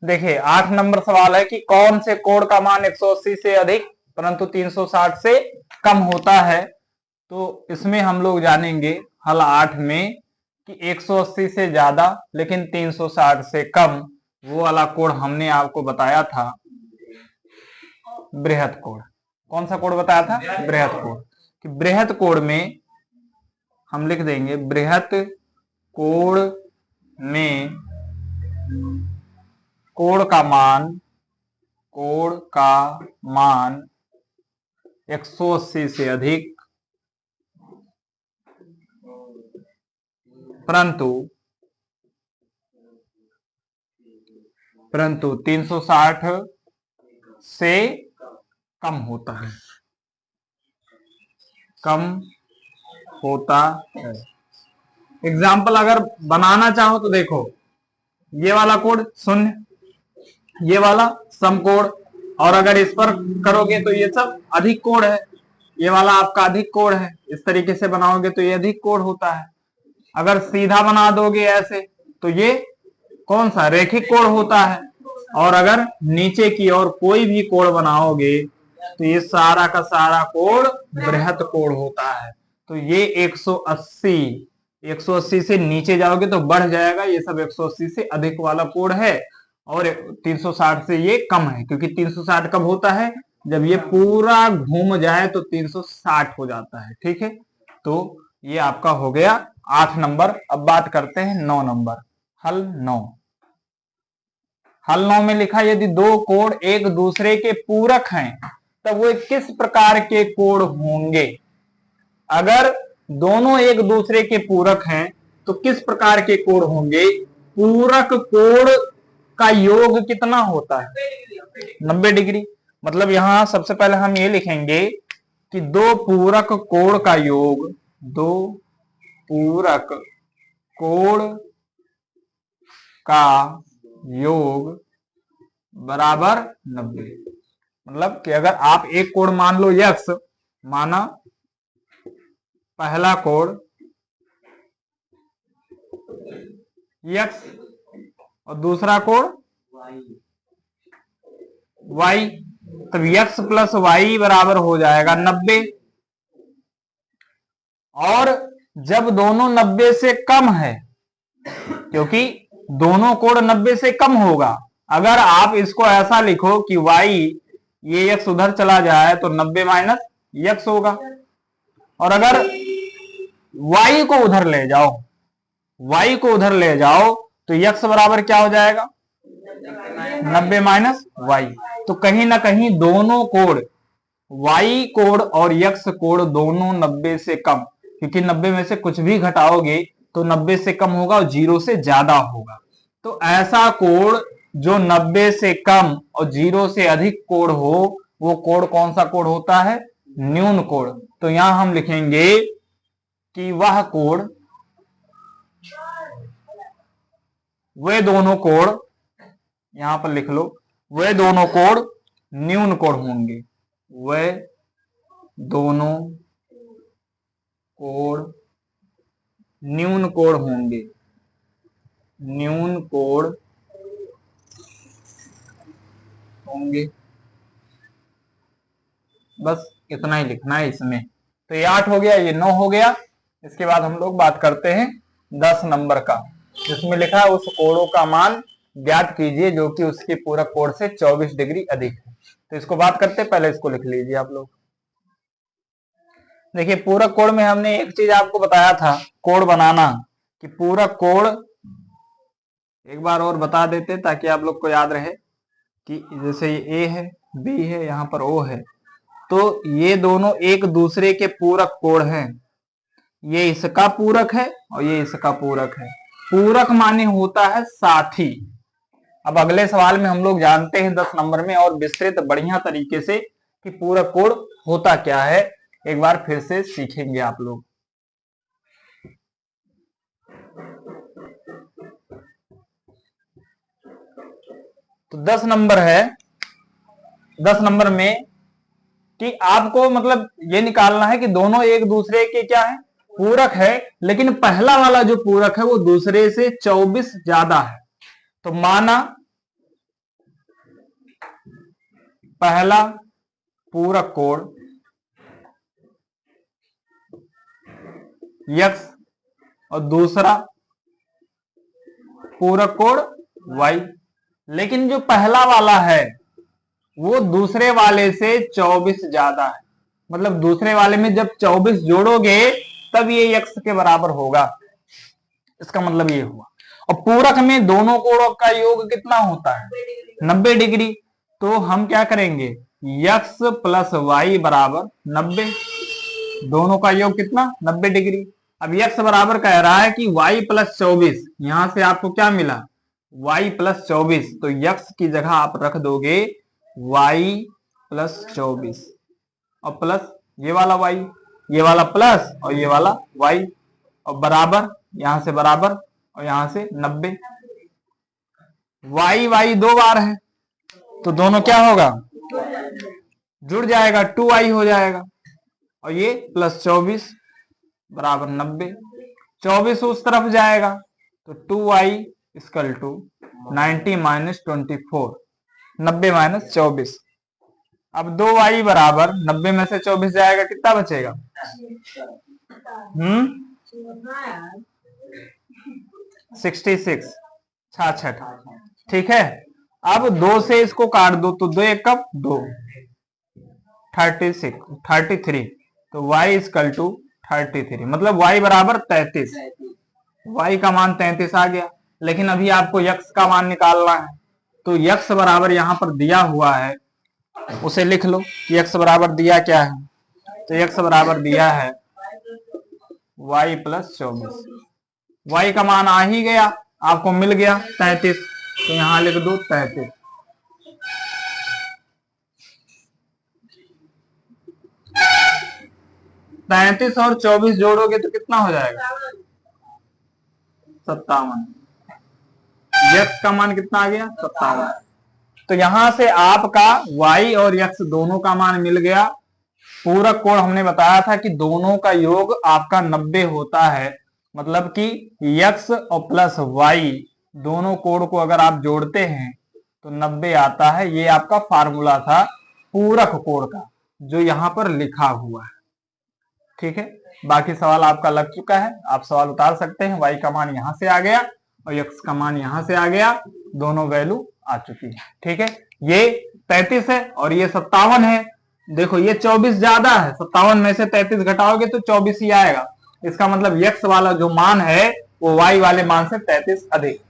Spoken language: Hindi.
देखिए 8 नंबर सवाल है कि कौन से कोण का मान 180 से अधिक परंतु 360 से कम होता है। तो इसमें हम लोग जानेंगे हल 8 में कि 180 से ज्यादा लेकिन 360 से कम, वो वाला कोण हमने आपको बताया था बृहत कोण। कौन सा कोण बताया था? बृहत कोण। कि बृहत कोण में हम लिख देंगे बृहत कोण में कोण का मान 180 से अधिक परंतु 360 से कम होता है। एग्जाम्पल अगर बनाना चाहो तो देखो, ये वाला कोण शून्य, ये वाला समकोण, और अगर इस पर करोगे तो ये सब अधिक कोण है, ये वाला आपका अधिक कोण है। इस तरीके से बनाओगे तो ये अधिक कोण होता है। अगर सीधा बना दोगे ऐसे तो ये कौन सा रेखिक कोण होता है। और अगर नीचे की ओर कोई भी कोण बनाओगे तो ये सारा का सारा कोण बृहत कोण होता है। तो ये 180 से नीचे जाओगे तो बढ़ जाएगा, ये सब 180 से अधिक वाला कोण है। और 360 से ये कम है, क्योंकि 360 कब होता है? जब ये पूरा घूम जाए तो 360 हो जाता है। ठीक है, तो ये आपका हो गया 8 नंबर। अब बात करते हैं 9 नंबर। हल 9 में लिखा यदि दो कोण एक दूसरे के पूरक हैं तब वो किस प्रकार के कोण होंगे। अगर दोनों एक दूसरे के पूरक हैं तो किस प्रकार के कोण होंगे। पूरक कोण का योग कितना होता है? 90 डिग्री। मतलब यहां सबसे पहले हम ये लिखेंगे कि दो पूरक कोण का योग बराबर 90। मतलब कि अगर आप एक कोण मान लो यक्स, माना पहला कोण यक्स और दूसरा कोण वाई, तब यक्स प्लस वाई बराबर हो जाएगा 90। और जब दोनों 90 से कम है, क्योंकि दोनों कोण 90 से कम होगा, अगर आप इसको ऐसा लिखो कि वाई ये यक्स उधर चला जाए तो 90 माइनस यक्स होगा। और अगर वाई को उधर ले जाओ तो यक्स बराबर क्या हो जाएगा? 90 माइनस वाई। तो कहीं ना कहीं दोनों कोण वाई कोण और यक्स कोण दोनों 90 से कम, क्योंकि 90 में से कुछ भी घटाओगे तो 90 से कम होगा और 0 से ज्यादा होगा। तो ऐसा कोण जो 90 से कम और 0 से अधिक कोण हो, वो कोण कौन सा कोण होता है? न्यून कोण। तो यहां हम लिखेंगे कि वह कोण, वे दोनों कोण, यहां पर लिख लो, वे दोनों कोण न्यून कोण होंगे। वे दोनों कोण न्यून कोण होंगे। बस इतना ही लिखना है इसमें। तो ये 8 हो गया, ये 9 हो गया। इसके बाद हम लोग बात करते हैं 10 नंबर का, जिसमें लिखा है उस कोणों का मान ज्ञात कीजिए जो कि उसके पूरक कोण से 24 डिग्री अधिक है। तो इसको बात करते हैं, पहले इसको लिख लीजिए आप लोग। देखिए पूरक कोण में हमने एक चीज आपको बताया था कोण बनाना, कि पूरक कोण एक बार और बता देते ताकि आप लोग को याद रहे कि जैसे ये ए है, बी है, यहाँ पर ओ है, तो ये दोनों एक दूसरे के पूरक कोण हैं। ये इसका पूरक है और ये इसका पूरक है। पूरक माने होता है साथी। अब अगले सवाल में हम लोग जानते हैं 10 नंबर में और विस्तृत बढ़िया तरीके से कि पूरक कोण होता क्या है, एक बार फिर से सीखेंगे आप लोग। तो 10 नंबर है, 10 नंबर में कि आपको मतलब ये निकालना है कि दोनों एक दूसरे के क्या है? पूरक है, लेकिन पहला वाला जो पूरक है वो दूसरे से 24 ज्यादा है। तो माना पहला पूरक कोण x और दूसरा पूरक कोण y। लेकिन जो पहला वाला है वो दूसरे वाले से 24 ज्यादा है, मतलब दूसरे वाले में जब 24 जोड़ोगे तब ये x के बराबर होगा, इसका मतलब ये हुआ। और पूरक में दोनों कोणों का योग कितना होता है 90 डिग्री। तो हम क्या करेंगे x प्लस वाई बराबर 90, दोनों का योग कितना 90 डिग्री। अब x बराबर कह रहा है कि y प्लस 24, यहां से आपको क्या मिला y प्लस 24, तो x की जगह आप रख दोगे y प्लस 24 और प्लस ये वाला y, ये वाला प्लस और ये वाला y, और बराबर यहां से बराबर और यहां से 90। y y दो बार है तो दोनों क्या होगा जुड़ जाएगा, 2y हो जाएगा, और ये प्लस 24 बराबर 90। 24 उस तरफ जाएगा तो 2y equal to 90 minus 24, 90 minus 24। अब 2y बराबर 90 में से 24 जाएगा, कितना बचेगा 66, 66। ठीक है, अब 2 से इसको काट दो तो 2 एक कप 2, 33, तो y इक्वल टू 33, मतलब y बराबर 33, y का मान 33 आ गया। लेकिन अभी आपको x का मान निकालना है, तो x बराबर यहां पर दिया हुआ है, उसे लिख लो कि x बराबर दिया क्या है, तो x बराबर दिया है y प्लस 24। y का मान आ ही गया, आपको मिल गया 33, तो यहां लिख दो 33। तैतीस और 24 जोड़ोगे तो कितना हो जाएगा 57। x का मान कितना आ गया 57। तो यहां से आपका y और x दोनों का मान मिल गया। पूरक कोण हमने बताया था कि दोनों का योग आपका 90 होता है, मतलब कि x और प्लस y दोनों कोण को अगर आप जोड़ते हैं तो 90 आता है। ये आपका फार्मूला था पूरक कोण का जो यहां पर लिखा हुआ है। ठीक है, बाकी सवाल आपका लग चुका है, आप सवाल उतार सकते हैं। y का मान यहां से आ गया और x का मान यहां से आ गया, दोनों वैल्यू आ चुकी है। ठीक है, ये 33 है और ये 57 है। देखो ये 24 ज्यादा है, 57 में से 33 घटाओगे तो 24 ही आएगा। इसका मतलब x वाला जो मान है वो y वाले मान से 33 अधिक।